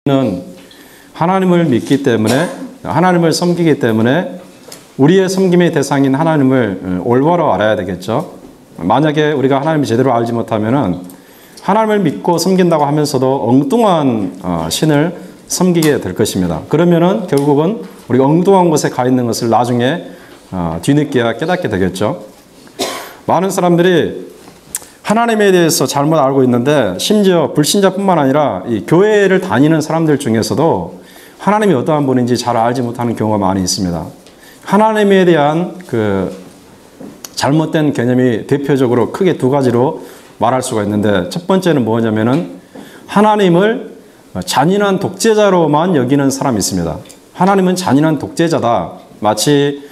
우리는 하나님을 믿기 때문에, 하나님을 섬기기 때문에 우리의 섬김의 대상인 하나님을 올바로 알아야 되겠죠. 만약에 우리가 하나님을 제대로 알지 못하면은 하나님을 믿고 섬긴다고 하면서도 엉뚱한 신을 섬기게 될 것입니다. 그러면은 결국은 우리가 엉뚱한 곳에 가 있는 것을 나중에 뒤늦게야 깨닫게 되겠죠. 많은 사람들이 하나님에 대해서 잘못 알고 있는데, 심지어 불신자뿐만 아니라 이 교회를 다니는 사람들 중에서도 하나님이 어떠한 분인지 잘 알지 못하는 경우가 많이 있습니다. 하나님에 대한 그 잘못된 개념이 대표적으로 크게 두 가지로 말할 수가 있는데, 첫 번째는 뭐냐면은 하나님을 잔인한 독재자로만 여기는 사람이 있습니다. 하나님은 잔인한 독재자다. 마치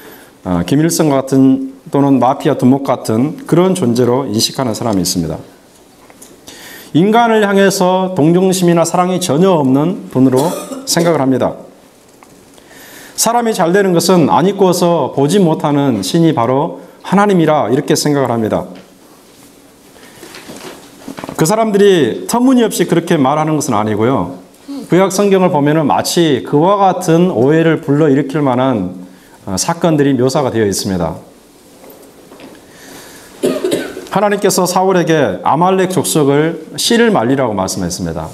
김일성 같은 또는 마피아 두목 같은 그런 존재로 인식하는 사람이 있습니다. 인간을 향해서 동정심이나 사랑이 전혀 없는 분으로 생각을 합니다. 사람이 잘 되는 것은 안 이뻐서 보지 못하는 신이 바로 하나님이라 이렇게 생각을 합니다. 그 사람들이 터무니없이 그렇게 말하는 것은 아니고요. 구약 성경을 보면은 마치 그와 같은 오해를 불러일으킬 만한 사건들이 묘사가 되어 있습니다. 하나님께서 사울에게 아말렉 족속을 씨를 말리라고 말씀했습니다.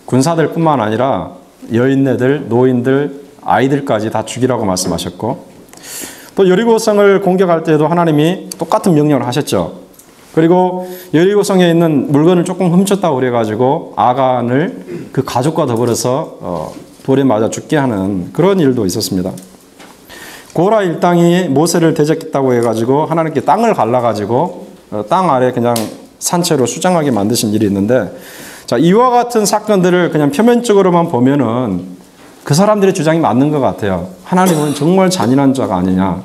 군사들뿐만 아니라 여인네들, 노인들, 아이들까지 다 죽이라고 말씀하셨고, 또 여리고성을 공격할 때도 하나님이 똑같은 명령을 하셨죠. 그리고 여리고성에 있는 물건을 조금 훔쳤다고 그래가지고 아간을 그 가족과 더불어서 돌에 맞아 죽게 하는 그런 일도 있었습니다. 고라 일당이 모세를 대적했다고 해가지고 하나님께 땅을 갈라가지고 땅 아래 그냥 산채로 수장하게 만드신 일이 있는데, 자, 이와 같은 사건들을 그냥 표면적으로만 보면은 그 사람들의 주장이 맞는 것 같아요. 하나님은 정말 잔인한 자가 아니냐.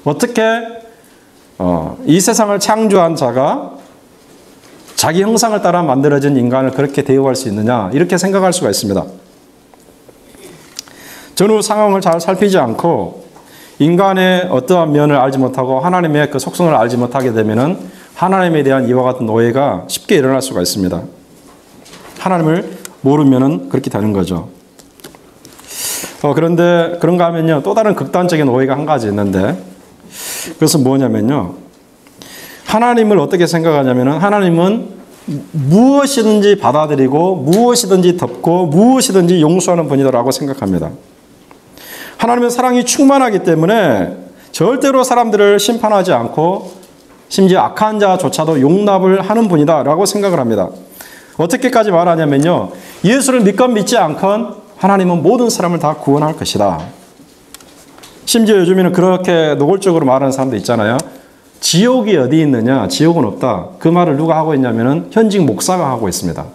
어떻게 이 세상을 창조한 자가 자기 형상을 따라 만들어진 인간을 그렇게 대우할 수 있느냐, 이렇게 생각할 수가 있습니다. 전후 상황을 잘 살피지 않고 인간의 어떠한 면을 알지 못하고 하나님의 그 속성을 알지 못하게 되면은 하나님에 대한 이와 같은 오해가 쉽게 일어날 수가 있습니다. 하나님을 모르면은 그렇게 되는 거죠. 그런데 그런가 하면요, 또 다른 극단적인 오해가 한 가지 있는데, 그것은 뭐냐면요, 하나님을 어떻게 생각하냐면은 하나님은 무엇이든지 받아들이고 무엇이든지 덮고 무엇이든지 용서하는 분이다라고 생각합니다. 하나님은 사랑이 충만하기 때문에 절대로 사람들을 심판하지 않고 심지어 악한 자조차도 용납을 하는 분이다라고 생각을 합니다. 어떻게까지 말하냐면요, 예수를 믿건 믿지 않건 하나님은 모든 사람을 다 구원할 것이다. 심지어 요즘에는 그렇게 노골적으로 말하는 사람도 있잖아요. 지옥이 어디 있느냐? 지옥은 없다. 그 말을 누가 하고 있냐면은 현직 목사가 하고 있습니다.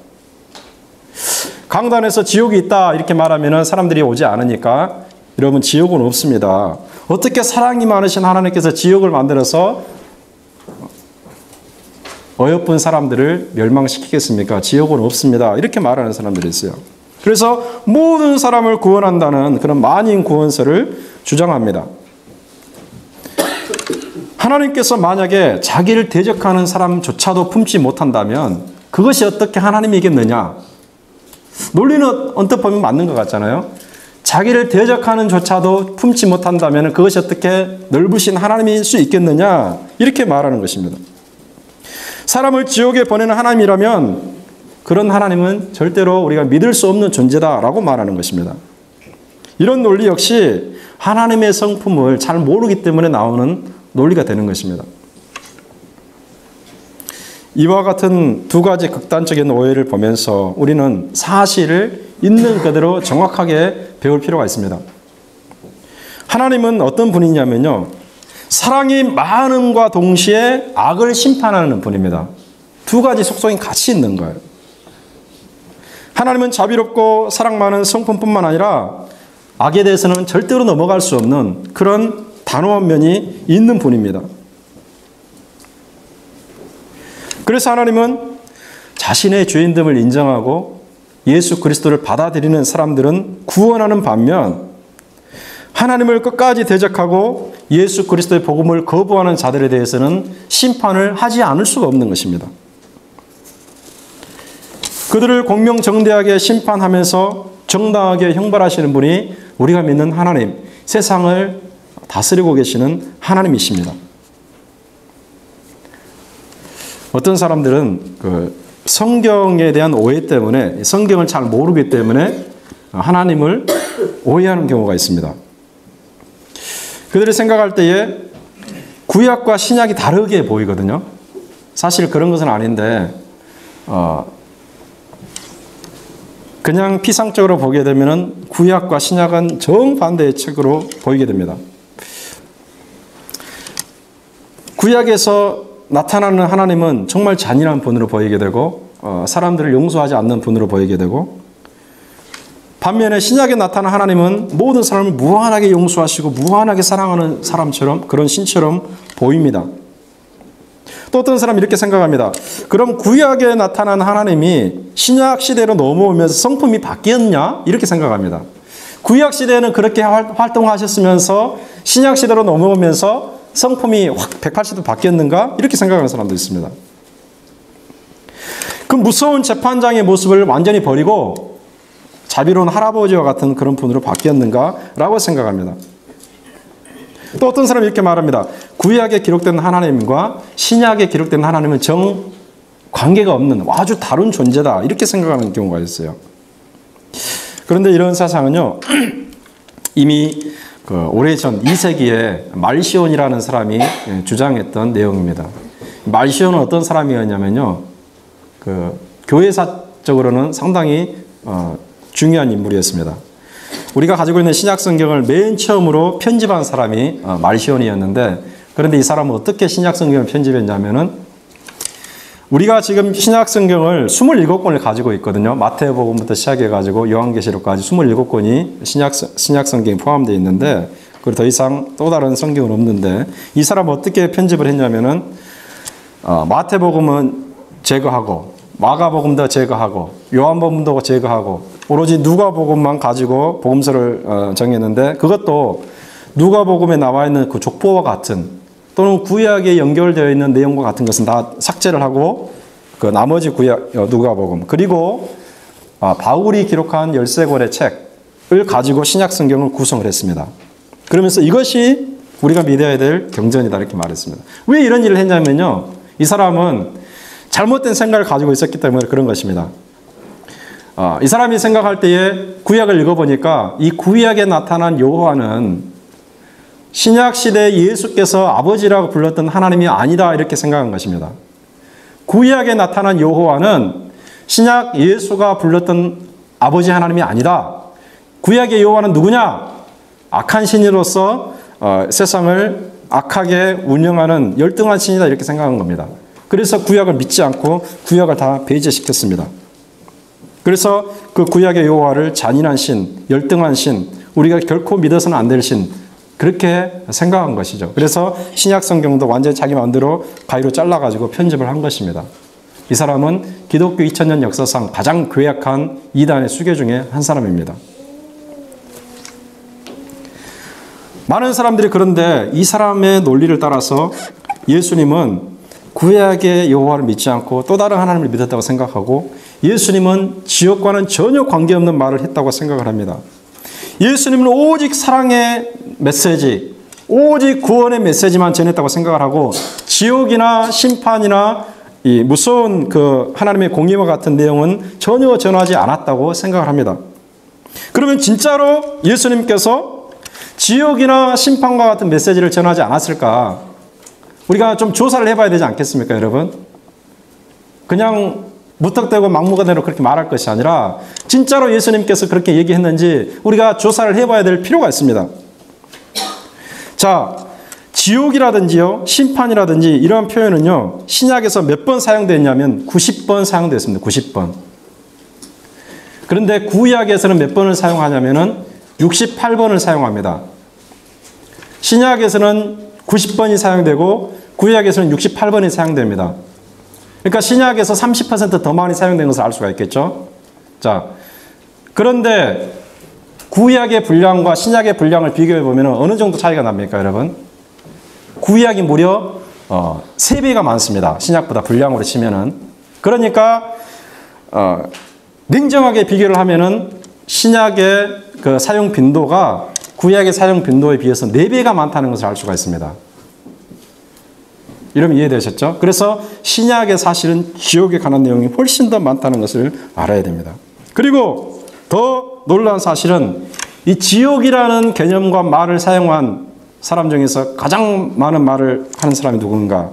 강단에서 지옥이 있다 이렇게 말하면은 사람들이 오지 않으니까, 여러분, 지옥은 없습니다. 어떻게 사랑이 많으신 하나님께서 지옥을 만들어서 어여쁜 사람들을 멸망시키겠습니까? 지옥은 없습니다. 이렇게 말하는 사람들이 있어요. 그래서 모든 사람을 구원한다는 그런 만인 구원설을 주장합니다. 하나님께서 만약에 자기를 대적하는 사람조차도 품지 못한다면 그것이 어떻게 하나님이겠느냐? 논리는 언뜻 보면 맞는 것 같잖아요. 자기를 대적하는 조차도 품지 못한다면 그것이 어떻게 넓으신 하나님일 수 있겠느냐? 이렇게 말하는 것입니다. 사람을 지옥에 보내는 하나님이라면 그런 하나님은 절대로 우리가 믿을 수 없는 존재다라고 말하는 것입니다. 이런 논리 역시 하나님의 성품을 잘 모르기 때문에 나오는 논리가 되는 것입니다. 이와 같은 두 가지 극단적인 오해를 보면서 우리는 사실을 있는 그대로 정확하게 배울 필요가 있습니다. 하나님은 어떤 분이냐면요, 사랑이 많음과 동시에 악을 심판하는 분입니다. 두 가지 속성이 같이 있는 거예요. 하나님은 자비롭고 사랑 많은 성품뿐만 아니라 악에 대해서는 절대로 넘어갈 수 없는 그런 단호한 면이 있는 분입니다. 그래서 하나님은 자신의 죄인됨을 인정하고 예수 그리스도를 받아들이는 사람들은 구원하는 반면, 하나님을 끝까지 대적하고 예수 그리스도의 복음을 거부하는 자들에 대해서는 심판을 하지 않을 수가 없는 것입니다. 그들을 공명정대하게 심판하면서 정당하게 형벌하시는 분이 우리가 믿는 하나님, 세상을 다스리고 계시는 하나님이십니다. 어떤 사람들은 그 성경에 대한 오해 때문에, 성경을 잘 모르기 때문에 하나님을 오해하는 경우가 있습니다. 그들이 생각할 때에 구약과 신약이 다르게 보이거든요. 사실 그런 것은 아닌데 그냥 피상적으로 보게 되면 구약과 신약은 정반대의 책으로 보이게 됩니다. 구약에서 나타나는 하나님은 정말 잔인한 분으로 보이게 되고 사람들을 용서하지 않는 분으로 보이게 되고, 반면에 신약에 나타난 하나님은 모든 사람을 무한하게 용서하시고 무한하게 사랑하는 사람처럼, 그런 신처럼 보입니다. 또 어떤 사람이 이렇게 생각합니다. 그럼 구약에 나타난 하나님이 신약 시대로 넘어오면서 성품이 바뀌었냐? 이렇게 생각합니다. 구약 시대에는 그렇게 활동하셨으면서 신약 시대로 넘어오면서 성품이 확 180도 바뀌었는가? 이렇게 생각하는 사람도 있습니다. 그 무서운 재판장의 모습을 완전히 버리고 자비로운 할아버지와 같은 그런 분으로 바뀌었는가? 라고 생각합니다. 또 어떤 사람이 이렇게 말합니다. 구약에 기록된 하나님과 신약에 기록된 하나님은 정 관계가 없는 아주 다른 존재다, 이렇게 생각하는 경우가 있어요. 그런데 이런 사상은요, 이미 오래전 2세기에 말시온이라는 사람이 주장했던 내용입니다. 말시온은 어떤 사람이었냐면요, 교회사적으로는 상당히 중요한 인물이었습니다. 우리가 가지고 있는 신약 성경을 맨 처음으로 편집한 사람이 말시온이었는데, 그런데 이 사람은 어떻게 신약 성경을 편집했냐면은, 우리가 지금 신약 성경을 27권을 가지고 있거든요. 마태복음부터 시작해 가지고 요한계시록까지 27권이 신약 성경에 포함되어 있는데, 그리고 더 이상 또 다른 성경은 없는데, 이 사람은 어떻게 편집을 했냐면은 마태복음은 제거하고 마가복음도 제거하고 요한복음도 제거하고 오로지 누가복음만 가지고 복음서를 정했는데, 그것도 누가복음에 나와 있는 그 족보와 같은 또는 구약에 연결되어 있는 내용과 같은 것은 다 삭제를 하고 그 나머지 구약 누가복음, 그리고 바울이 기록한 13권의 책을 가지고 신약 성경을 구성을 했습니다. 그러면서 이것이 우리가 믿어야 될 경전이다, 이렇게 말했습니다. 왜 이런 일을 했냐면요, 이 사람은 잘못된 생각을 가지고 있었기 때문에 그런 것입니다. 이 사람이 생각할 때에 구약을 읽어보니까 이 구약에 나타난 여호와는 신약 시대에 예수께서 아버지라고 불렀던 하나님이 아니다, 이렇게 생각한 것입니다. 구약에 나타난 여호와는 신약 예수가 불렀던 아버지 하나님이 아니다. 구약의 여호와는 누구냐? 악한 신으로서 세상을 악하게 운영하는 열등한 신이다, 이렇게 생각한 겁니다. 그래서 구약을 믿지 않고 구약을 다 배제시켰습니다. 그래서 그 구약의 여호와를 잔인한 신, 열등한 신, 우리가 결코 믿어서는 안 될 신, 그렇게 생각한 것이죠. 그래서 신약 성경도 완전히 자기 마음대로 가위로 잘라가지고 편집을 한 것입니다. 이 사람은 기독교 2000년 역사상 가장 괴악한 이단의 수괴 중에 한 사람입니다. 많은 사람들이 그런데 이 사람의 논리를 따라서 예수님은 구약의 여호와를 믿지 않고 또 다른 하나님을 믿었다고 생각하고, 예수님은 지옥과는 전혀 관계없는 말을 했다고 생각을 합니다. 예수님은 오직 사랑의 메시지, 오직 구원의 메시지만 전했다고 생각을 하고, 지옥이나 심판이나 이 무서운 그 하나님의 공의와 같은 내용은 전혀 전하지 않았다고 생각을 합니다. 그러면 진짜로 예수님께서 지옥이나 심판과 같은 메시지를 전하지 않았을까? 우리가 좀 조사를 해봐야 되지 않겠습니까, 여러분? 그냥 무턱대고 막무가내로 그렇게 말할 것이 아니라 진짜로 예수님께서 그렇게 얘기했는지 우리가 조사를 해봐야 될 필요가 있습니다. 자, 지옥이라든지요, 심판이라든지 이러한 표현은요, 신약에서 몇 번 사용됐냐면 90번 사용됐습니다. 90번. 그런데 구약에서는 몇 번을 사용하냐면은 68번을 사용합니다. 신약에서는 90번이 사용되고 구약에서는 68번이 사용됩니다. 그러니까 신약에서 30% 더 많이 사용된 것을 알 수가 있겠죠. 자, 그런데 구약의 분량과 신약의 분량을 비교해 보면 어느 정도 차이가 납니까, 여러분? 구약이 무려 3배가 많습니다. 신약보다 분량으로 치면은. 그러니까 냉정하게 비교를 하면은 신약의 그 사용 빈도가 구약의 사용 빈도에 비해서 4배가 많다는 것을 알 수가 있습니다. 이러면 이해되셨죠? 그래서 신약의 사실은 지옥에 관한 내용이 훨씬 더 많다는 것을 알아야 됩니다. 그리고 더 놀라운 사실은 이 지옥이라는 개념과 말을 사용한 사람 중에서 가장 많은 말을 하는 사람이 누군가?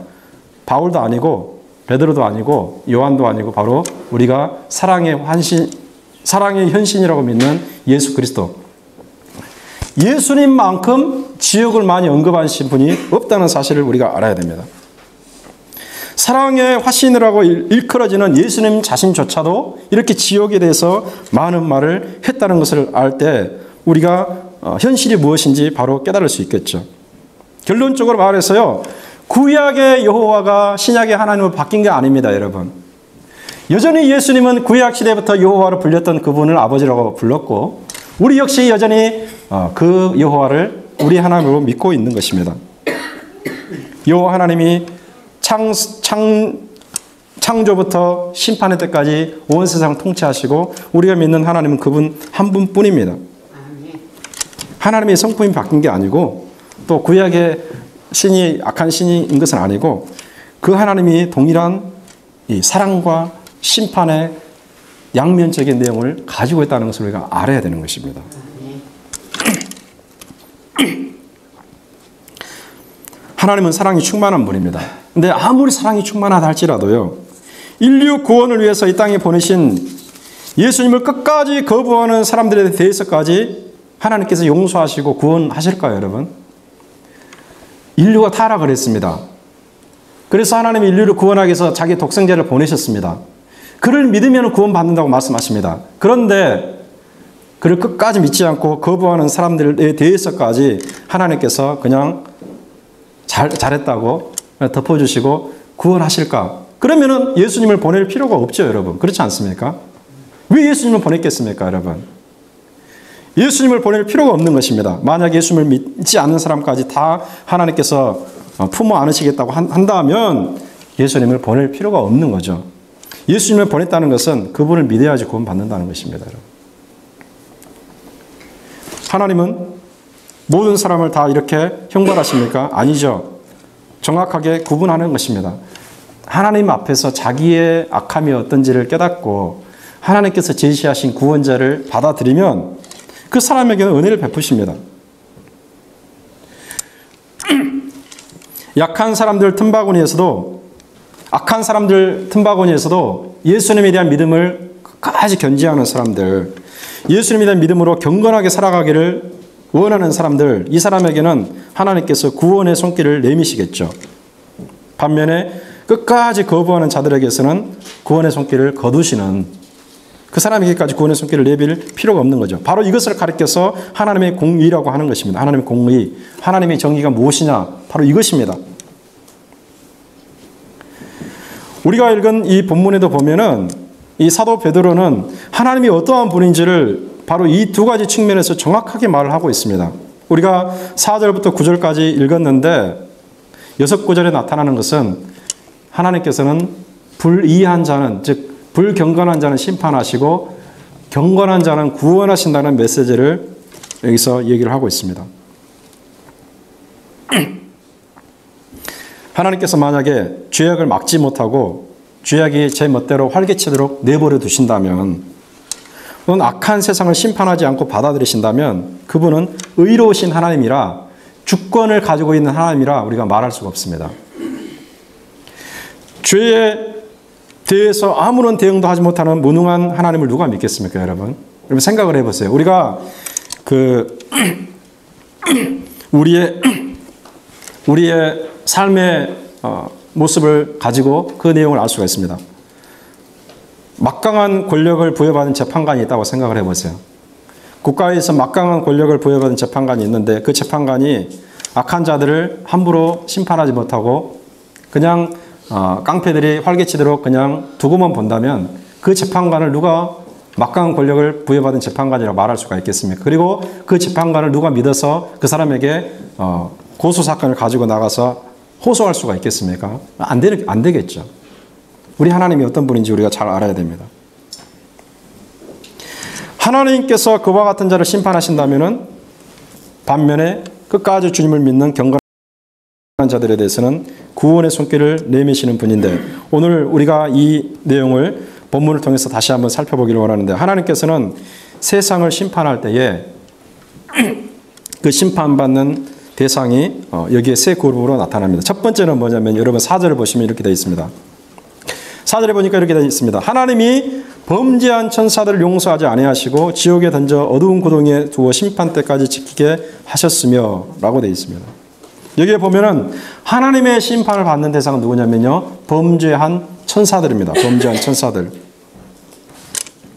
바울도 아니고 베드로도 아니고 요한도 아니고 바로 우리가 사랑의 현신이라고 믿는 예수 그리스도. 예수님만큼 지옥을 많이 언급하신 분이 없다는 사실을 우리가 알아야 됩니다. 사랑의 화신이라고 일컬어지는 예수님 자신조차도 이렇게 지옥에 대해서 많은 말을 했다는 것을 알 때 우리가 현실이 무엇인지 바로 깨달을 수 있겠죠. 결론적으로 말해서요, 구약의 여호와가 신약의 하나님으로 바뀐 게 아닙니다, 여러분. 여전히 예수님은 구약 시대부터 여호와로 불렸던 그분을 아버지라고 불렀고, 우리 역시 여전히 그 여호와를 우리 하나님으로 믿고 있는 것입니다. 여호와 하나님이 창조부터 심판의 때까지 온 세상을 통치하시고 우리가 믿는 하나님은 그분 한 분뿐입니다. 하나님의 성품이 바뀐 게 아니고 또 구약의 신이 악한 신인 것은 아니고 그 하나님이 동일한 이 사랑과 심판의 양면적인 내용을 가지고 있다는 것을 우리가 알아야 되는 것입니다. 하나님은 사랑이 충만한 분입니다. 근데 아무리 사랑이 충만하다 할지라도요, 인류 구원을 위해서 이 땅에 보내신 예수님을 끝까지 거부하는 사람들에 대해서까지 하나님께서 용서하시고 구원하실까요, 여러분? 인류가 타락을 했습니다. 그래서 하나님이 인류를 구원하기 위해서 자기 독생자를 보내셨습니다. 그를 믿으면 구원받는다고 말씀하십니다. 그런데 그를 끝까지 믿지 않고 거부하는 사람들에 대해서까지 하나님께서 그냥 잘했다고 덮어주시고 구원하실까? 그러면은 예수님을 보낼 필요가 없죠, 여러분. 그렇지 않습니까? 왜 예수님을 보냈겠습니까, 여러분? 예수님을 보낼 필요가 없는 것입니다. 만약 예수님을 믿지 않는 사람까지 다 하나님께서 품어 안으시겠다고 한다면 예수님을 보낼 필요가 없는 거죠. 예수님을 보냈다는 것은 그분을 믿어야지 구원받는다는 것입니다, 여러분. 하나님은 모든 사람을 다 이렇게 형벌하십니까? 아니죠. 정확하게 구분하는 것입니다. 하나님 앞에서 자기의 악함이 어떤지를 깨닫고 하나님께서 제시하신 구원자를 받아들이면 그 사람에게는 은혜를 베푸십니다. 약한 사람들 틈바구니에서도, 악한 사람들 틈바구니에서도 예수님에 대한 믿음을 끝까지 견지하는 사람들, 예수님에 대한 믿음으로 경건하게 살아가기를 원하는 사람들, 이 사람에게는 하나님께서 구원의 손길을 내미시겠죠. 반면에 끝까지 거부하는 자들에게서는 구원의 손길을 거두시는, 그 사람에게까지 구원의 손길을 내밀 필요가 없는 거죠. 바로 이것을 가리켜서 하나님의 공의라고 하는 것입니다. 하나님의 공의, 하나님의 정의가 무엇이냐? 바로 이것입니다. 우리가 읽은 이 본문에도 보면은 이 사도 베드로는 하나님이 어떠한 분인지를 바로 이 두 가지 측면에서 정확하게 말을 하고 있습니다. 우리가 4절부터 9절까지 읽었는데 6구절에 나타나는 것은 하나님께서는 불의한 자는, 즉 불경건한 자는 심판하시고 경건한 자는 구원하신다는 메시지를 여기서 얘기를 하고 있습니다. 하나님께서 만약에 죄악을 막지 못하고 죄악이 제 멋대로 활개치도록 내버려 두신다면, 또는 악한 세상을 심판하지 않고 받아들이신다면 그분은 의로우신 하나님이라, 주권을 가지고 있는 하나님이라 우리가 말할 수가 없습니다. 죄에 대해서 아무런 대응도 하지 못하는 무능한 하나님을 누가 믿겠습니까, 여러분? 여러분 생각을 해보세요. 우리가 우리의 삶의 모습을 가지고 그 내용을 알 수가 있습니다. 막강한 권력을 부여받은 재판관이 있다고 생각을 해보세요. 국가에서 막강한 권력을 부여받은 재판관이 있는데 그 재판관이 악한 자들을 함부로 심판하지 못하고 그냥 깡패들이 활개치도록 그냥 두고만 본다면 그 재판관을 누가 막강한 권력을 부여받은 재판관이라고 말할 수가 있겠습니까? 그리고 그 재판관을 누가 믿어서 그 사람에게 고소사건을 가지고 나가서 호소할 수가 있겠습니까? 안 되겠죠. 우리 하나님이 어떤 분인지 우리가 잘 알아야 됩니다. 하나님께서 그와 같은 자를 심판하신다면은 반면에 끝까지 주님을 믿는 경건한 자들에 대해서는 구원의 손길을 내미시는 분인데, 오늘 우리가 이 내용을 본문을 통해서 다시 한번 살펴보기를 원하는데, 하나님께서는 세상을 심판할 때에 그 심판받는 대상이 여기에 세 그룹으로 나타납니다. 첫 번째는 뭐냐면, 여러분 4절을 보시면 이렇게 되어 있습니다. 4절에 보니까 이렇게 되어 있습니다. 하나님이 범죄한 천사들을 용서하지 아니하시고 지옥에 던져 어두운 구덩이에 두어 심판 때까지 지키게 하셨으며 라고 되어 있습니다. 여기에 보면은 하나님의 심판을 받는 대상은 누구냐면요, 범죄한 천사들입니다. 범죄한 천사들.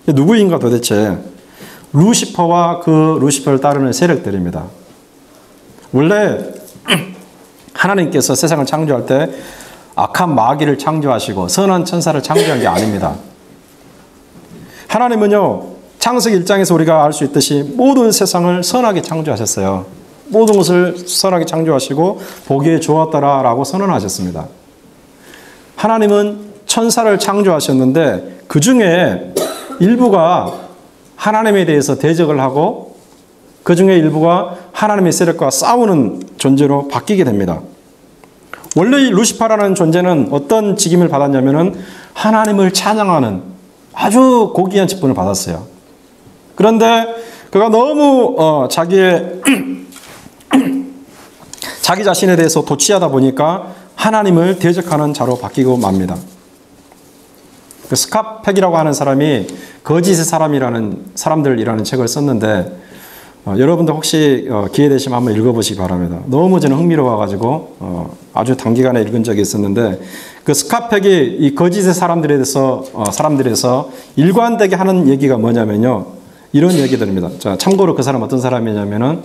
누구인가 도대체? 루시퍼와 그 루시퍼를 따르는 세력들입니다. 원래 하나님께서 세상을 창조할 때 악한 마귀를 창조하시고 선한 천사를 창조한 게 아닙니다. 하나님은요, 창세기 1장에서 우리가 알 수 있듯이 모든 세상을 선하게 창조하셨어요. 모든 것을 선하게 창조하시고 보기에 좋았더라라고 선언하셨습니다. 하나님은 천사를 창조하셨는데 그 중에 일부가 하나님에 대해서 대적을 하고 그 중에 일부가 하나님의 세력과 싸우는 존재로 바뀌게 됩니다. 원래 이 루시퍼라는 존재는 어떤 직임을 받았냐면은 하나님을 찬양하는 아주 고귀한 직분을 받았어요. 그런데 그가 너무 자기 자신에 대해서 도취하다 보니까 하나님을 대적하는 자로 바뀌고 맙니다. 그 스카펙이라고 하는 사람이 거짓의 사람들이라는 책을 썼는데, 여러분들 혹시 기회 되시면 한번 읽어보시기 바랍니다. 너무 저는 흥미로워가지고 아주 단기간에 읽은 적이 있었는데, 그 스카펙이 이 거짓의 사람들에서 일관되게 하는 얘기가 뭐냐면요, 이런 얘기들입니다. 자, 참고로 그 사람 어떤 사람이냐면은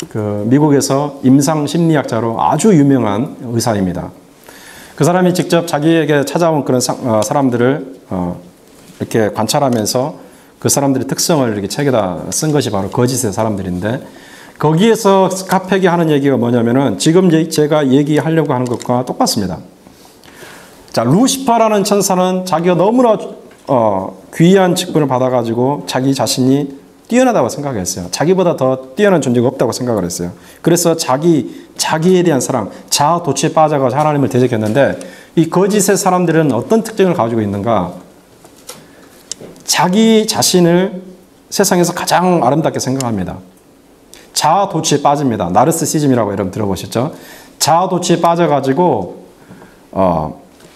그 미국에서 임상 심리학자로 아주 유명한 의사입니다. 그 사람이 직접 자기에게 찾아온 그런 사람들을 이렇게 관찰하면서 그 사람들의 특성을 이렇게 책에다 쓴 것이 바로 거짓의 사람들인데, 거기에서 스카펙이 하는 얘기가 뭐냐면은 지금 제가 얘기하려고 하는 것과 똑같습니다. 자, 루시퍼라는 천사는 자기가 너무나 귀한 직분을 받아가지고 자기 자신이 뛰어나다고 생각했어요. 자기보다 더 뛰어난 존재가 없다고 생각을 했어요. 그래서 자기에 대한 사랑, 자아 도취에 빠져가지고 하나님을 대적했는데, 이 거짓의 사람들은 어떤 특징을 가지고 있는가? 자기 자신을 세상에서 가장 아름답게 생각합니다. 자아 도취에 빠집니다. 나르시시즘이라고 여러분 들어보셨죠? 자아 도취에 빠져가지고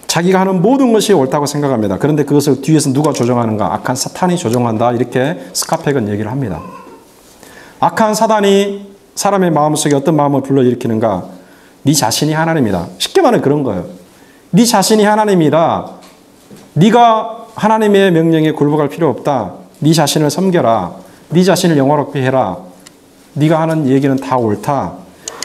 자기가 하는 모든 것이 옳다고 생각합니다. 그런데 그것을 뒤에서 누가 조종하는가? 악한 사탄이 조종한다. 이렇게 스카펙은 얘기를 합니다. 악한 사단이 사람의 마음속에 어떤 마음을 불러일으키는가? 네 자신이 하나님이다. 쉽게 말하면 그런 거예요. 네 자신이 하나님이다. 네가 하나님의 명령에 굴복할 필요 없다. 네 자신을 섬겨라. 네 자신을 영화롭게 해라. 네가 하는 얘기는 다 옳다.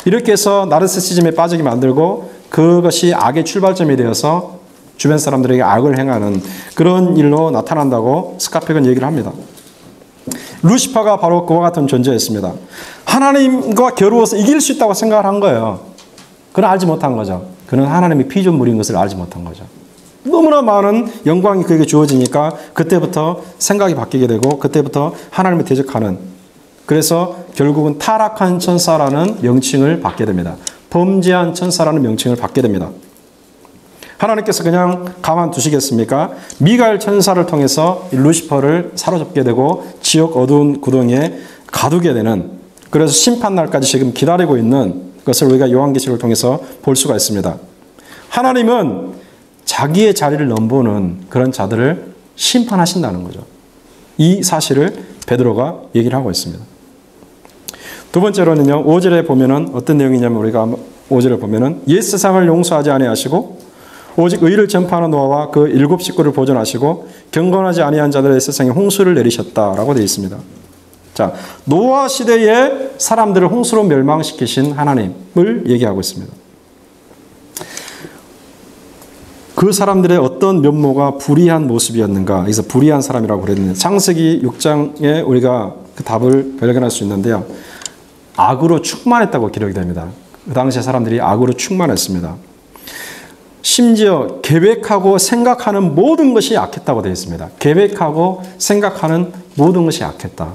이렇게 해서 나르시시즘에 빠지게 만들고 그것이 악의 출발점이 되어서 주변 사람들에게 악을 행하는 그런 일로 나타난다고 스카펙은 얘기를 합니다. 루시퍼가 바로 그와 같은 존재였습니다. 하나님과 겨루어서 이길 수 있다고 생각을 한 거예요. 그는 알지 못한 거죠. 그는 하나님의 피조물인 것을 알지 못한 거죠. 너무나 많은 영광이 그에게 주어지니까 그때부터 생각이 바뀌게 되고 그때부터 하나님을 대적하는, 그래서 결국은 타락한 천사라는 명칭을 받게 됩니다. 범죄한 천사라는 명칭을 받게 됩니다. 하나님께서 그냥 가만두시겠습니까? 미가엘 천사를 통해서 루시퍼를 사로잡게 되고 지옥 어두운 구덩이에 가두게 되는, 그래서 심판날까지 지금 기다리고 있는 것을 우리가 요한계시록을 통해서 볼 수가 있습니다. 하나님은 자기의 자리를 넘보는 그런 자들을 심판하신다는 거죠. 이 사실을 베드로가 얘기를 하고 있습니다. 두 번째로는요, 5절에 보면은 어떤 내용이냐면, 우리가 5절에 보면은 옛 세상을 용서하지 아니하시고 오직 의를 전파하는 노아와 그 7 식구를 보존하시고 경건하지 아니한 자들의 세상에 홍수를 내리셨다라고 되어 있습니다. 자, 노아 시대의 사람들을 홍수로 멸망시키신 하나님을 얘기하고 있습니다. 그 사람들의 어떤 면모가 불의한 모습이었는가? 여기서 불의한 사람이라고 그랬는데, 창세기 6장에 우리가 그 답을 발견할 수 있는데요. 악으로 충만했다고 기록이 됩니다. 그 당시에 사람들이 악으로 충만했습니다. 심지어 계획하고 생각하는 모든 것이 악했다고 되어 있습니다. 계획하고 생각하는 모든 것이 악했다.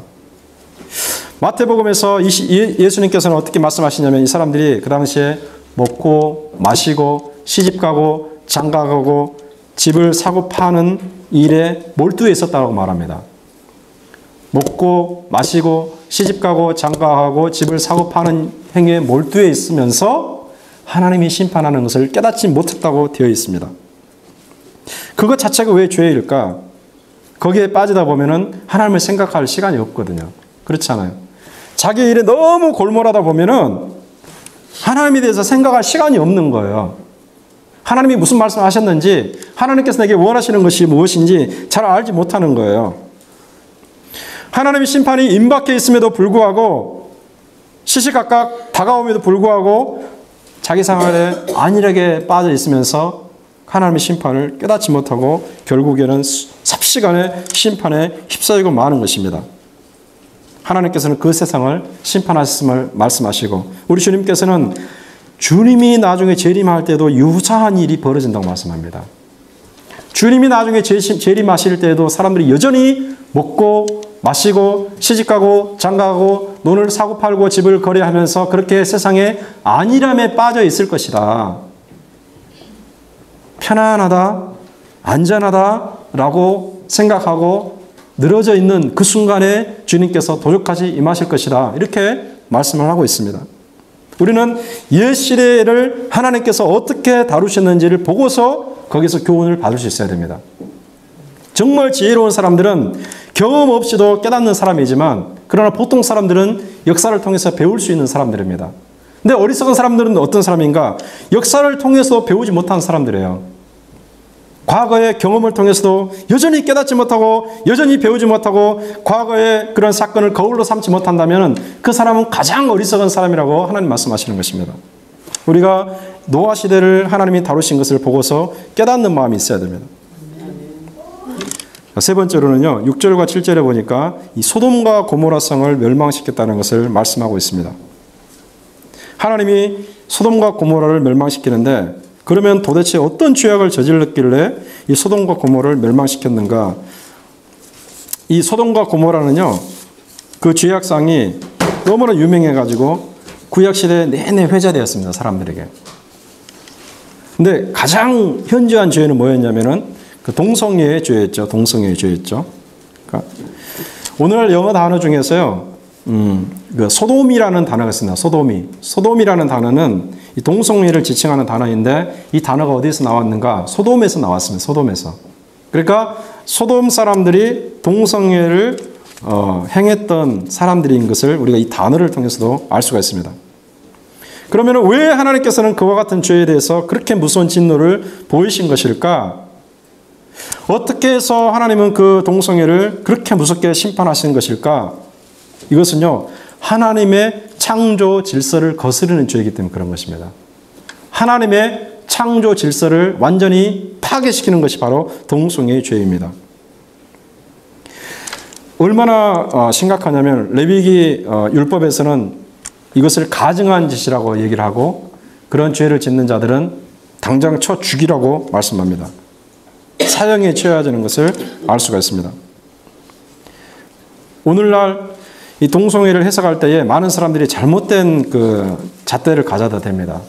마태복음에서 예수님께서는 어떻게 말씀하시냐면 이 사람들이 그 당시에 먹고 마시고 시집가고 장가가고 집을 사고 파는 일에 몰두해 있었다고 말합니다. 먹고 마시고 시집가고 장가가고 집을 사고 파는 행위에 몰두해 있으면서 하나님이 심판하는 것을 깨닫지 못했다고 되어 있습니다. 그것 자체가 왜 죄일까? 거기에 빠지다 보면은 하나님을 생각할 시간이 없거든요. 그렇지 않아요? 자기 일에 너무 골몰하다 보면은 하나님에 대해서 생각할 시간이 없는 거예요. 하나님이 무슨 말씀을 하셨는지, 하나님께서 내게 원하시는 것이 무엇인지 잘 알지 못하는 거예요. 하나님의 심판이 임박해 있음에도 불구하고 시시각각 다가옴에도 불구하고 자기 생활에 안일하게 빠져 있으면서 하나님의 심판을 깨닫지 못하고 결국에는 삽시간에 심판에 휩싸이고 마는 것입니다. 하나님께서는 그 세상을 심판하셨음을 말씀하시고 우리 주님께서는 주님이 나중에 재림할 때도 유사한 일이 벌어진다고 말씀합니다. 주님이 나중에 재림하실 때에도 사람들이 여전히 먹고 마시고 시집가고 장가가고 돈을 사고 팔고 집을 거래하면서 그렇게 세상에 안일함에 빠져 있을 것이다. 편안하다, 안전하다라고 생각하고 늘어져 있는 그 순간에 주님께서 도적같이 임하실 것이다. 이렇게 말씀을 하고 있습니다. 우리는 옛 시대를 하나님께서 어떻게 다루셨는지를 보고서 거기서 교훈을 받을 수 있어야 됩니다. 정말 지혜로운 사람들은 경험 없이도 깨닫는 사람이지만 그러나 보통 사람들은 역사를 통해서 배울 수 있는 사람들입니다. 근데 어리석은 사람들은 어떤 사람인가? 역사를 통해서 배우지 못한 사람들이에요. 과거의 경험을 통해서도 여전히 깨닫지 못하고 여전히 배우지 못하고 과거의 그런 사건을 거울로 삼지 못한다면 그 사람은 가장 어리석은 사람이라고 하나님 말씀하시는 것입니다. 우리가 노아 시대를 하나님이 다루신 것을 보고서 깨닫는 마음이 있어야 됩니다. 세 번째로는요, 6절과 7절에 보니까 이 소돔과 고모라 성을 멸망시켰다는 것을 말씀하고 있습니다. 하나님이 소돔과 고모라를 멸망시키는데 그러면 도대체 어떤 죄악을 저질렀길래 이 소돔과 고모라를 멸망시켰는가? 이 소돔과 고모라는요, 그 죄악상이 너무나 유명해가지고 구약시대 내내 회자되었습니다, 사람들에게. 근데 가장 현저한 죄는 뭐였냐면은 그 동성애의 죄였죠. 동성애의 죄였죠. 그러니까 오늘날 영어 단어 중에서요, 그 소돔이라는 단어가 있습니다. 소돔이라는 단어는 이 동성애를 지칭하는 단어인데 이 단어가 어디서 나왔는가? 소돔에서 나왔습니다. 소돔에서. 그러니까 소돔 사람들이 동성애를 행했던 사람들인 것을 우리가 이 단어를 통해서도 알 수가 있습니다. 그러면 왜 하나님께서는 그와 같은 죄에 대해서 그렇게 무서운 진노를 보이신 것일까? 어떻게 해서 하나님은 그 동성애를 그렇게 무섭게 심판하신 것일까? 이것은요, 하나님의 창조 질서를 거스르는 죄이기 때문에 그런 것입니다. 하나님의 창조 질서를 완전히 파괴시키는 것이 바로 동성애의 죄입니다. 얼마나 심각하냐면 레위기 율법에서는 이것을 가증한 짓이라고 얘기를 하고 그런 죄를 짓는 자들은 당장 쳐 죽이라고 말씀합니다. 사형에 처해야 되는 것을 알 수가 있습니다. 오늘날 이 동성애를 해석할 때에 많은 사람들이 잘못된 그 잣대를 가져다 댑니다.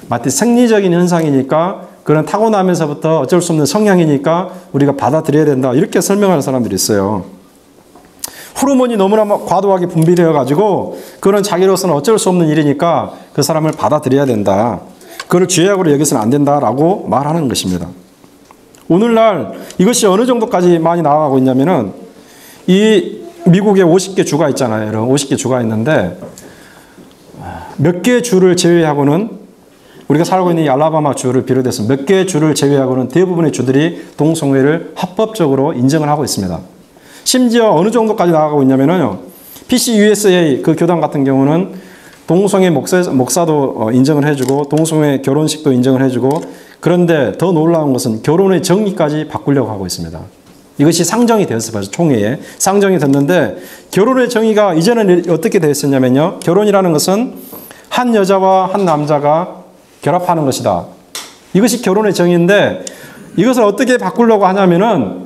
마치 생리적인 현상이니까 그런 타고나면서부터 어쩔 수 없는 성향이니까 우리가 받아들여야 된다. 이렇게 설명하는 사람들이 있어요. 호르몬이 너무나 과도하게 분비되어 가지고 그런 자기로서는 어쩔 수 없는 일이니까 그 사람을 받아들여야 된다. 그걸 죄악으로 여기서는 안 된다라고 말하는 것입니다. 오늘날 이것이 어느 정도까지 많이 나아가고 있냐면은 이 미국에 50개 주가 있잖아요. 여러분 50개 주가 있는데 몇 개 주를 제외하고는 우리가 살고 있는 이 알라바마 주를 비롯해서 몇 개 주를 제외하고는 대부분의 주들이 동성애를 합법적으로 인정을 하고 있습니다. 심지어 어느 정도까지 나아가고 있냐면요. PCUSA 그 교단 같은 경우는 동성애 목사도 인정을 해주고 동성애 결혼식도 인정을 해주고 그런데 더 놀라운 것은 결혼의 정의까지 바꾸려고 하고 있습니다. 이것이 상정이 되었어요. 총회에 상정이 됐는데 결혼의 정의가 이제는 어떻게 되었었냐면요. 결혼이라는 것은 한 여자와 한 남자가 결합하는 것이다. 이것이 결혼의 정의인데 이것을 어떻게 바꾸려고 하냐면은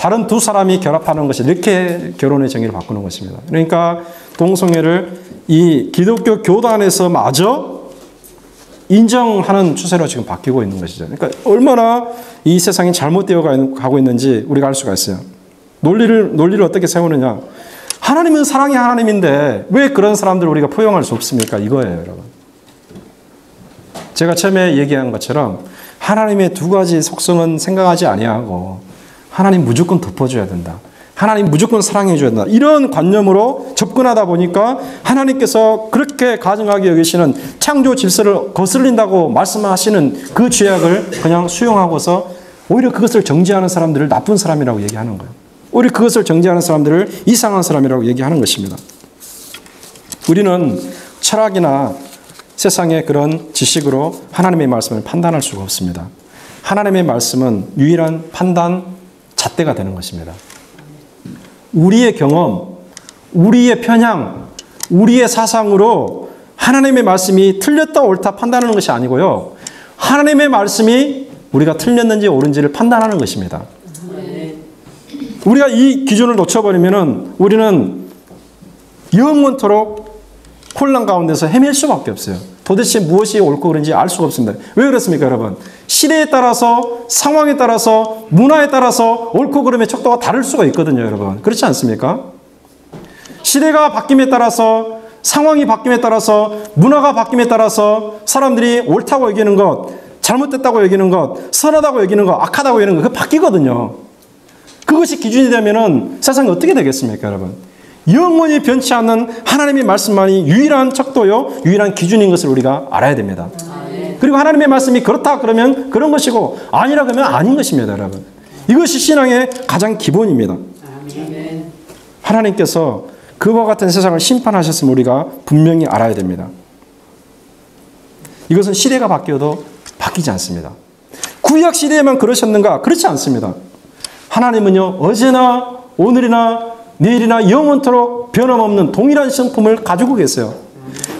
다른 두 사람이 결합하는 것이 이렇게 결혼의 정의를 바꾸는 것입니다. 그러니까 동성애를 이 기독교 교단에서 마저 인정하는 추세로 지금 바뀌고 있는 것이죠. 그러니까 얼마나 이 세상이 잘못되어 가고 있는지 우리가 알 수가 있어요. 논리를 어떻게 세우느냐. 하나님은 사랑의 하나님인데 왜 그런 사람들을 우리가 포용할 수 없습니까? 이거예요, 여러분. 제가 처음에 얘기한 것처럼 하나님의 두 가지 속성은 생각하지 아니하고 하나님 무조건 덮어줘야 된다. 하나님 무조건 사랑해줘야 된다. 이런 관념으로 접근하다 보니까 하나님께서 그렇게 가증하게 여기시는 창조 질서를 거슬린다고 말씀하시는 그 죄악을 그냥 수용하고서 오히려 그것을 정죄하는 사람들을 나쁜 사람이라고 얘기하는 거예요. 오히려 그것을 정죄하는 사람들을 이상한 사람이라고 얘기하는 것입니다. 우리는 철학이나 세상의 그런 지식으로 하나님의 말씀을 판단할 수가 없습니다. 하나님의 말씀은 유일한 판단 잣대가 되는 것입니다. 우리의 경험, 우리의 편향, 우리의 사상으로 하나님의 말씀이 틀렸다 옳다 판단하는 것이 아니고요. 하나님의 말씀이 우리가 틀렸는지 옳은지를 판단하는 것입니다. 우리가 이 기준을 놓쳐버리면 우리는 영원토록 혼란 가운데서 헤맬 수밖에 없어요. 도대체 무엇이 옳고 그른지 알 수가 없습니다. 왜 그렇습니까, 여러분? 시대에 따라서, 상황에 따라서, 문화에 따라서 옳고 그름의 척도가 다를 수가 있거든요, 여러분. 그렇지 않습니까? 시대가 바뀜에 따라서, 상황이 바뀜에 따라서, 문화가 바뀜에 따라서 사람들이 옳다고 여기는 것, 잘못됐다고 여기는 것, 선하다고 여기는 것, 악하다고 여기는 것, 그거 바뀌거든요. 그것이 기준이 되면은 세상이 어떻게 되겠습니까, 여러분? 영원히 변치 않는 하나님의 말씀만이 유일한 척도요, 유일한 기준인 것을 우리가 알아야 됩니다. 그리고 하나님의 말씀이 그렇다 그러면 그런 것이고 아니라 그러면 아닌 것입니다, 여러분. 이것이 신앙의 가장 기본입니다. 하나님께서 그와 같은 세상을 심판하셨음을 우리가 분명히 알아야 됩니다. 이것은 시대가 바뀌어도 바뀌지 않습니다. 구약 시대에만 그러셨는가? 그렇지 않습니다. 하나님은요, 어제나 오늘이나 내일이나 영원토록 변함없는 동일한 성품을 가지고 계세요.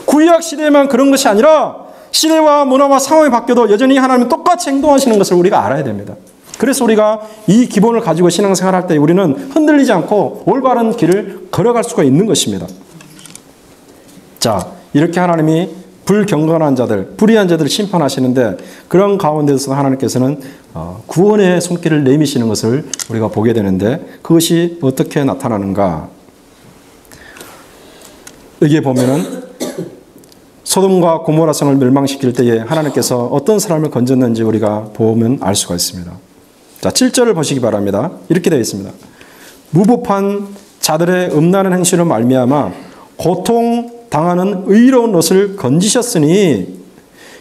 구약 시대에만 그런 것이 아니라 시대와 문화와 상황이 바뀌어도 여전히 하나님은 똑같이 행동하시는 것을 우리가 알아야 됩니다. 그래서 우리가 이 기본을 가지고 신앙생활할 때 우리는 흔들리지 않고 올바른 길을 걸어갈 수가 있는 것입니다. 자, 이렇게 하나님이 불경건한 자들, 불의한 자들을 심판하시는데 그런 가운데서 하나님께서는 구원의 손길을 내미시는 것을 우리가 보게 되는데 그것이 어떻게 나타나는가? 여기에 보면은 소돔과 고모라 성을 멸망시킬 때에 하나님께서 어떤 사람을 건졌는지 우리가 보면 알 수가 있습니다. 자, 7절을 보시기 바랍니다. 이렇게 되어 있습니다. 무법한 자들의 음란한 행실로 말미암아 고통 당하는 의로운 롯을 건지셨으니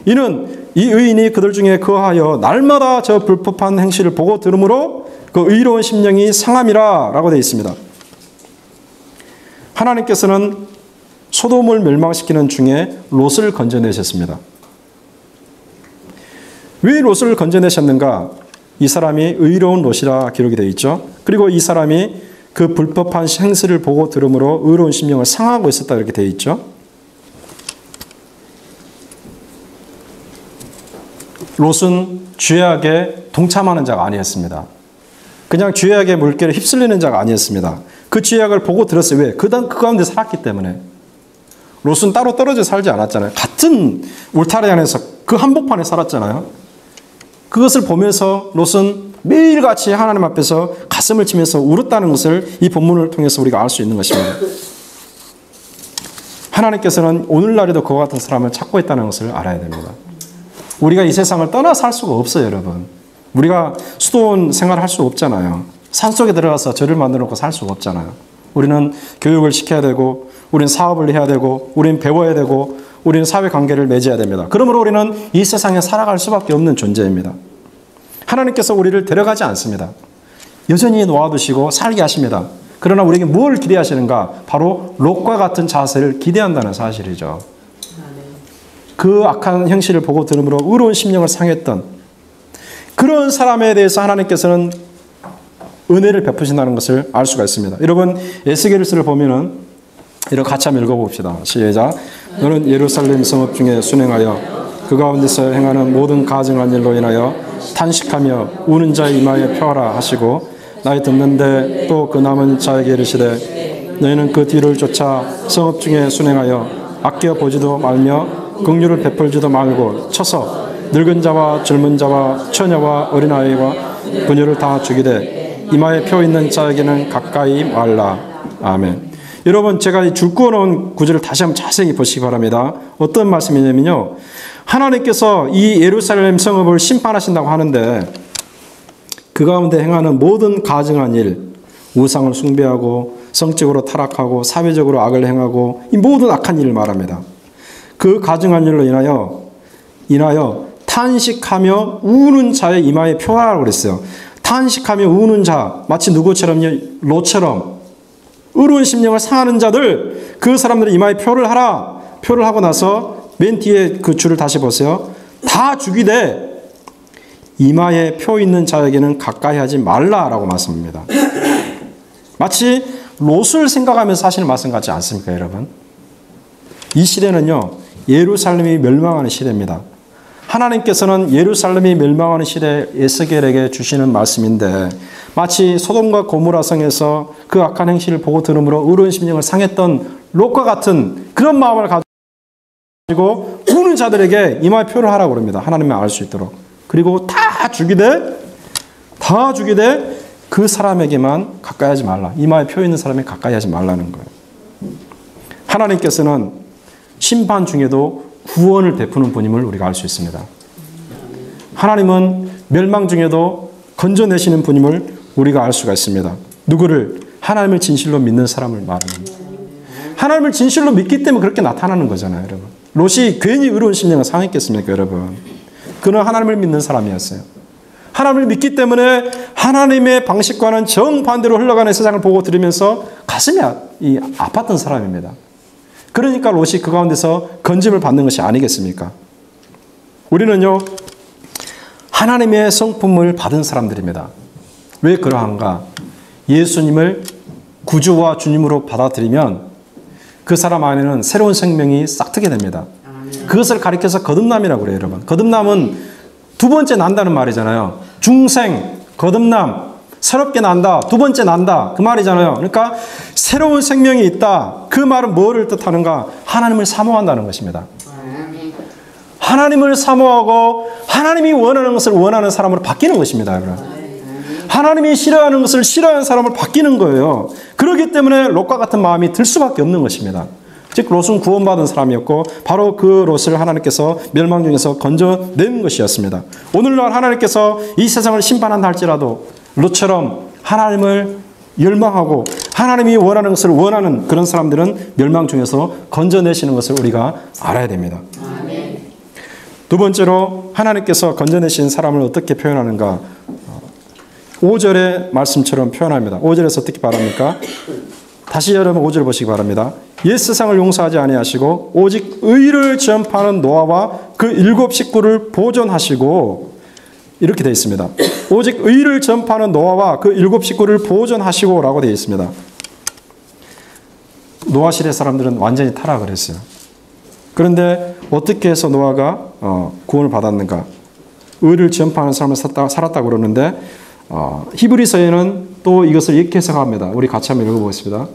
이는 이 의인이 그들 중에 거하여 날마다 저 불법한 행실을 보고 들으므로 그 의로운 심령이 상함이라 라고 되어 있습니다. 하나님께서는 소돔을 멸망시키는 중에 롯을 건져내셨습니다. 왜 롯을 건져내셨는가? 이 사람이 의로운 롯이라 기록이 되어 있죠. 그리고 이 사람이 그 불법한 행실을 보고 들으므로 의로운 심령을 상하고 있었다 이렇게 되어 있죠. 롯은 죄악에 동참하는 자가 아니었습니다. 그냥 죄악의 물결에 휩쓸리는 자가 아니었습니다. 그 죄악을 보고 들었어요. 왜? 그 가운데 살았기 때문에. 롯은 따로 떨어져 살지 않았잖아요. 같은 울타리 안에서 그 한복판에 살았잖아요. 그것을 보면서 롯은 매일같이 하나님 앞에서 가슴을 치면서 울었다는 것을 이 본문을 통해서 우리가 알 수 있는 것입니다. 하나님께서는 오늘날에도 그와 같은 사람을 찾고 있다는 것을 알아야 됩니다. 우리가 이 세상을 떠나 살 수가 없어요, 여러분. 우리가 수도원 생활을 할 수 없잖아요. 산속에 들어가서 절을 만들어 놓고 살 수가 없잖아요. 우리는 교육을 시켜야 되고, 우리는 사업을 해야 되고, 우리는 배워야 되고, 우리는 사회관계를 맺어야 됩니다. 그러므로 우리는 이 세상에 살아갈 수밖에 없는 존재입니다. 하나님께서 우리를 데려가지 않습니다. 여전히 놓아두시고 살게 하십니다. 그러나 우리에게 뭘 기대하시는가? 바로 롯과 같은 자세를 기대한다는 사실이죠. 그 악한 행실을 보고 들으므로 의로운 심령을 상했던 그런 사람에 대해서 하나님께서는 은혜를 베푸신다는 것을 알 수가 있습니다. 여러분, 에스겔서를 보면은 이렇게 같이 한번 읽어봅시다. 시작. 너는 예루살렘 성읍 중에 순행하여 그 가운데서 행하는 모든 가증한 일로 인하여 탄식하며 우는 자의 이마에 펴라 하시고 나의 듣는데 또 그 남은 자에게 이르시되 너희는 그 뒤를 쫓아 성읍 중에 순행하여 아껴 보지도 말며 긍휼을 베풀지도 말고 쳐서 늙은 자와 젊은 자와 처녀와 어린아이와 부녀를 다 죽이되 이마에 표 있는 자에게는 가까이 말라. 아멘. 여러분, 제가 이 줄 그어놓은 구절을 다시 한번 자세히 보시기 바랍니다. 어떤 말씀이냐면요, 하나님께서 이 예루살렘 성읍을 심판하신다고 하는데 그 가운데 행하는 모든 가증한 일, 우상을 숭배하고 성적으로 타락하고 사회적으로 악을 행하고 이 모든 악한 일을 말합니다. 그 가증한 일로 인하여 탄식하며 우는 자의 이마에 표하라고 그랬어요. 탄식하며 우는 자, 마치 누구처럼요? 롯처럼 의로운 심령을 상하는 자들, 그 사람들의 이마에 표를 하라. 표를 하고 나서 맨 뒤에 그 줄을 다시 보세요. 다 죽이되 이마에 표 있는 자에게는 가까이 하지 말라라고 말씀합니다. 마치 롯을 생각하면서 하시는 말씀 같지 않습니까, 여러분? 이 시대는요, 예루살렘이 멸망하는 시대입니다. 하나님께서는 예루살렘이 멸망하는 시대에 에스겔에게 주시는 말씀인데 마치 소돔과 고모라 성에서 그 악한 행실을 보고 들음으로 의로운 심령을 상했던 롯과 같은 그런 마음을 가지고 우는 자들에게 이마에 표를 하라고 그럽니다. 하나님을 알 수 있도록. 그리고 다 죽이되 그 사람에게만 가까이 하지 말라. 이마에 표 있는 사람에 가까이 하지 말라는 거예요. 하나님께서는 심판 중에도 구원을 베푸는 분임을 우리가 알 수 있습니다. 하나님은 멸망 중에도 건져내시는 분임을 우리가 알 수가 있습니다. 누구를? 하나님을 진실로 믿는 사람을 말합니다. 하나님을 진실로 믿기 때문에 그렇게 나타나는 거잖아요, 여러분. 롯이 괜히 의로운 심령을 상했겠습니까, 여러분? 그는 하나님을 믿는 사람이었어요. 하나님을 믿기 때문에 하나님의 방식과는 정반대로 흘러가는 세상을 보고 들으면서 가슴이 아팠던 사람입니다. 그러니까 롯이 그 가운데서 건짐을 받는 것이 아니겠습니까? 우리는요, 하나님의 성품을 받은 사람들입니다. 왜 그러한가? 예수님을 구주와 주님으로 받아들이면 그 사람 안에는 새로운 생명이 싹트게 됩니다. 그것을 가리켜서 거듭남이라고 그래요, 여러분. 거듭남은 두 번째 난다는 말이잖아요. 중생, 거듭남, 새롭게 난다, 두 번째 난다, 그 말이잖아요. 그러니까 새로운 생명이 있다. 그 말은 뭐를 뜻하는가? 하나님을 사모한다는 것입니다. 하나님을 사모하고 하나님이 원하는 것을 원하는 사람으로 바뀌는 것입니다, 여러분. 하나님이 싫어하는 것을 싫어하는 사람으로 바뀌는 거예요. 그렇기 때문에 롯과 같은 마음이 들 수밖에 없는 것입니다. 즉 롯은 구원받은 사람이었고 바로 그 롯을 하나님께서 멸망 중에서 건져낸 것이었습니다. 오늘날 하나님께서 이 세상을 심판한다 할지라도 롯처럼 하나님을 열망하고 하나님이 원하는 것을 원하는 그런 사람들은 멸망 중에서 건져내시는 것을 우리가 알아야 됩니다. 두 번째로 하나님께서 건져내신 사람을 어떻게 표현하는가? 5절의 말씀처럼 표현합니다. 5절에서 어떻게 말합니까? 다시 여러분 5절 보시기 바랍니다. 옛 세상을 용서하지 아니하시고 오직 의를 전파하는 노아와 그 7 식구를 보존하시고, 이렇게 되어 있습니다. 오직 의를 전파하는 노아와 그 7 식구를 보존하시고 라고 되어 있습니다. 노아 시대 사람들은 완전히 타락을 했어요. 그런데 어떻게 해서 노아가 구원을 받았는가? 의를 전파하는 사람을 살았다고 그러는데 히브리서에는 또 이것을 이렇게 해석합니다. 우리 같이 한번 읽어보겠습니다.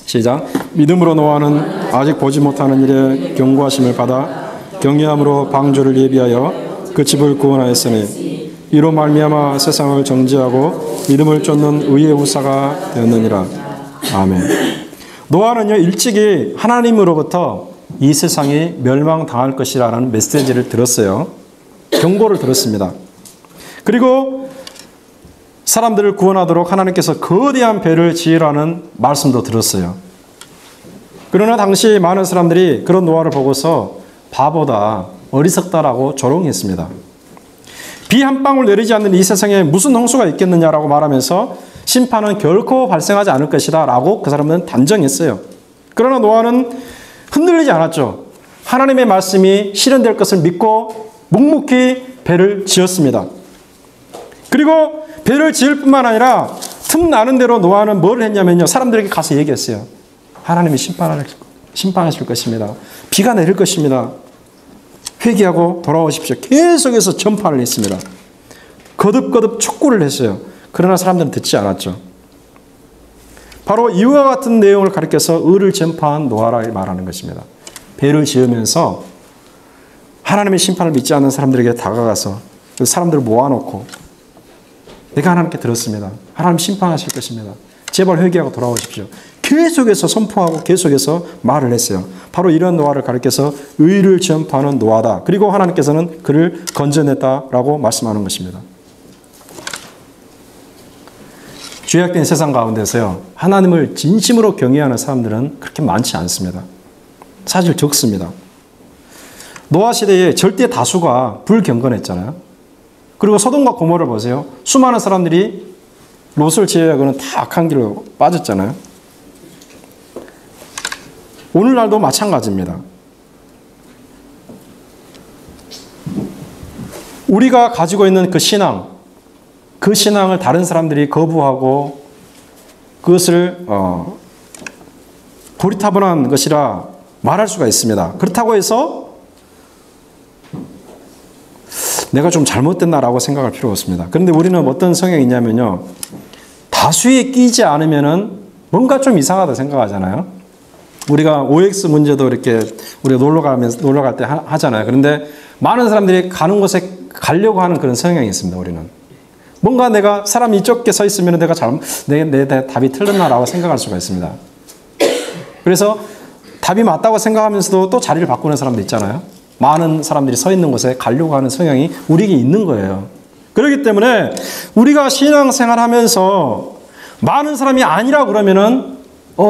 시작. 믿음으로 노아는 아직 보지 못하는 일에 경고하심을 받아 경외함으로 방주를 예비하여 그 집을 구원하였으니 이로 말미암아 세상을 정죄하고 믿음을 쫓는 의의 후사가 되었느니라. 아멘. 노아는요, 일찍이 하나님으로부터 이 세상이 멸망당할 것이라는 메시지를 들었어요. 경고를 들었습니다. 그리고 사람들을 구원하도록 하나님께서 거대한 배를 지으라는 말씀도 들었어요. 그러나 당시 많은 사람들이 그런 노아를 보고서 바보다, 어리석다라고 조롱했습니다. 비 한 방울 내리지 않는 이 세상에 무슨 홍수가 있겠느냐라고 말하면서 심판은 결코 발생하지 않을 것이다 라고 그 사람들은 단정했어요. 그러나 노아는 흔들리지 않았죠. 하나님의 말씀이 실현될 것을 믿고 묵묵히 배를 지었습니다. 그리고 배를 지을 뿐만 아니라 틈나는 대로 노아는 뭘 했냐면요, 사람들에게 가서 얘기했어요. 하나님이 심판하실 것입니다. 비가 내릴 것입니다. 회개하고 돌아오십시오. 계속해서 전파를 했습니다. 거듭거듭 촉구를 했어요. 그러나 사람들은 듣지 않았죠. 바로 이와 같은 내용을 가리켜서 의를 전파한 노아를 말하는 것입니다. 배를 지으면서 하나님의 심판을 믿지 않는 사람들에게 다가가서 그 사람들을 모아놓고 내가 하나님께 들었습니다. 하나님 심판하실 것입니다. 제발 회개하고 돌아오십시오. 계속해서 선포하고 계속해서 말을 했어요. 바로 이런 노아를 가리켜서 의를 전파하는 노아다. 그리고 하나님께서는 그를 건져냈다라고 말씀하는 것입니다. 죄악된 세상 가운데서요, 하나님을 진심으로 경외하는 사람들은 그렇게 많지 않습니다. 사실 적습니다. 노아 시대에 절대 다수가 불경건했잖아요. 그리고 소돔과 고모를 보세요. 수많은 사람들이 롯을 제외하고는 다 악한 길로 빠졌잖아요. 오늘날도 마찬가지입니다. 우리가 가지고 있는 그 신앙을 다른 사람들이 거부하고 그것을 고리타분한 것이라 말할 수가 있습니다. 그렇다고 해서 내가 좀 잘못됐나라고 생각할 필요가 없습니다. 그런데 우리는 어떤 성향이 있냐면요, 다수에 끼지 않으면은 뭔가 좀 이상하다 생각하잖아요. 우리가 OX 문제도 이렇게 우리가 놀러 갈 때 하잖아요. 그런데 많은 사람들이 가는 곳에 가려고 하는 그런 성향이 있습니다. 우리는 뭔가 내가 사람이 적게 서 있으면 내가 내 답이 틀렸나라고 생각할 수가 있습니다. 그래서 답이 맞다고 생각하면서도 또 자리를 바꾸는 사람도 있잖아요. 많은 사람들이 서 있는 곳에 가려고 하는 성향이 우리에게 있는 거예요. 그렇기 때문에 우리가 신앙생활하면서 많은 사람이 아니라 그러면은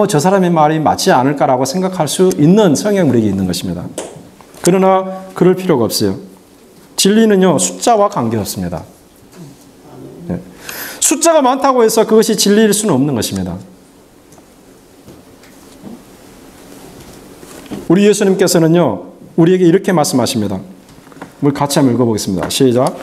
저 사람의 말이 맞지 않을까라고 생각할 수 있는 성향이 우리에게 있는 것입니다. 그러나 그럴 필요가 없어요. 진리는요, 숫자와 관계없습니다. 네. 숫자가 많다고 해서 그것이 진리일 수는 없는 것입니다. 우리 예수님께서는요, 우리에게 이렇게 말씀하십니다. 우리 같이 한번 읽어보겠습니다. 시작.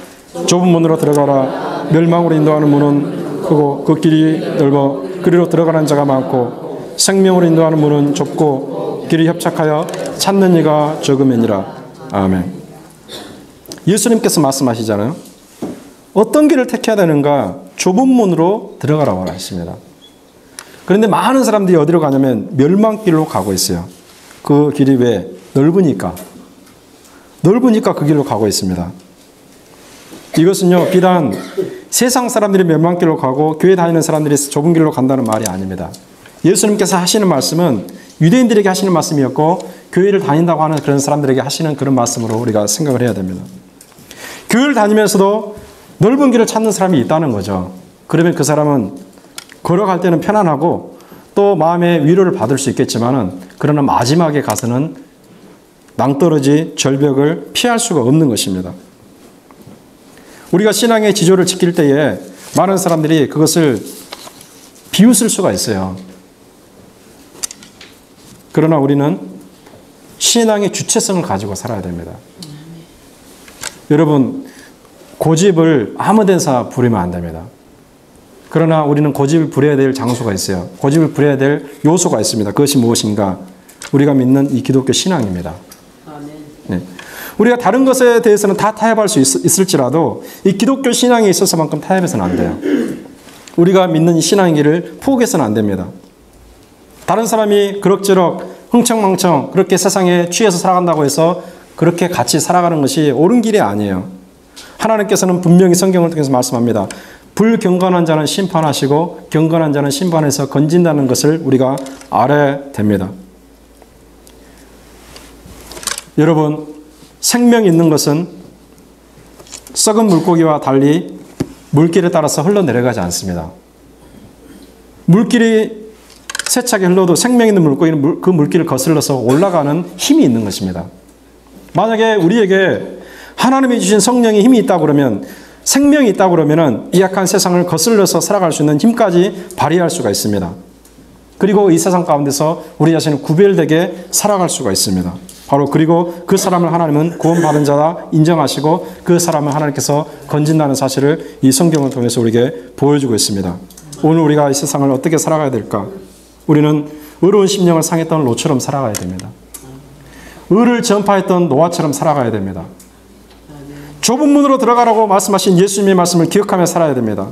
좁은 문으로 들어가라. 멸망으로 인도하는 문은 크고 그 길이 넓어 그리로 들어가는 자가 많고 생명으로 인도하는 문은 좁고 길이 협착하여 찾는 이가 적음이니라. 아멘. 예수님께서 말씀하시잖아요. 어떤 길을 택해야 되는가? 좁은 문으로 들어가라고 하십니다. 그런데 많은 사람들이 어디로 가냐면 멸망길로 가고 있어요. 그 길이 왜? 넓으니까 그 길로 가고 있습니다. 이것은요, 비단 세상 사람들이 멸망길로 가고 교회 다니는 사람들이 좁은 길로 간다는 말이 아닙니다. 예수님께서 하시는 말씀은 유대인들에게 하시는 말씀이었고 교회를 다닌다고 하는 그런 사람들에게 하시는 그런 말씀으로 우리가 생각을 해야 됩니다. 교회를 다니면서도 넓은 길을 찾는 사람이 있다는 거죠. 그러면 그 사람은 걸어갈 때는 편안하고 또 마음의 위로를 받을 수 있겠지만은 그러나 마지막에 가서는 낭떠러지 절벽을 피할 수가 없는 것입니다. 우리가 신앙의 지조를 지킬 때에 많은 사람들이 그것을 비웃을 수가 있어요. 그러나 우리는 신앙의 주체성을 가지고 살아야 됩니다. 여러분, 고집을 아무 데나 부리면 안 됩니다. 그러나 우리는 고집을 부려야 될 장소가 있어요. 고집을 부려야 될 요소가 있습니다. 그것이 무엇인가? 우리가 믿는 이 기독교 신앙입니다. 네. 우리가 다른 것에 대해서는 다 타협할 수 있을지라도 이 기독교 신앙에 있어서만큼 타협해서는 안 돼요. 우리가 믿는 이 신앙의 길을 포기해서는 안 됩니다. 다른 사람이 그럭저럭 흥청망청 그렇게 세상에 취해서 살아간다고 해서 그렇게 같이 살아가는 것이 옳은 길이 아니에요. 하나님께서는 분명히 성경을 통해서 말씀합니다. 불경건한 자는 심판하시고 경건한 자는 심판해서 건진다는 것을 우리가 알아야 됩니다. 여러분, 생명이 있는 것은 썩은 물고기와 달리 물길에 따라서 흘러내려가지 않습니다. 물길이 세차게 흘러도 생명 있는 물고기는 그 물길을 거슬러서 올라가는 힘이 있는 것입니다. 만약에 우리에게 하나님이 주신 성령의 힘이 있다고 그러면, 생명이 있다고 그러면 이 약한 세상을 거슬러서 살아갈 수 있는 힘까지 발휘할 수가 있습니다. 그리고 이 세상 가운데서 우리 자신을 구별되게 살아갈 수가 있습니다. 바로 그리고 그 사람을 하나님은 구원받은 자다 인정하시고 그 사람을 하나님께서 건진다는 사실을 이 성경을 통해서 우리에게 보여주고 있습니다. 오늘 우리가 이 세상을 어떻게 살아가야 될까? 우리는 의로운 심령을 상했던 롯처럼 살아가야 됩니다. 의를 전파했던 노아처럼 살아가야 됩니다. 좁은 문으로 들어가라고 말씀하신 예수님의 말씀을 기억하며 살아야 됩니다.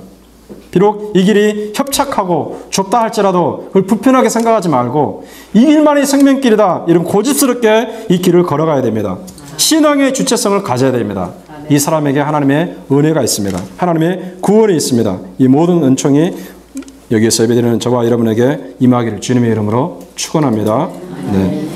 비록 이 길이 협착하고 좁다 할지라도 그걸 불편하게 생각하지 말고 이 길만이 생명길이다. 이런 고집스럽게 이 길을 걸어가야 됩니다. 신앙의 주체성을 가져야 됩니다. 이 사람에게 하나님의 은혜가 있습니다. 하나님의 구원이 있습니다. 이 모든 은총이 여기에서 예배드리는 저와 여러분에게 임하기를 주님의 이름으로 축원합니다. 네.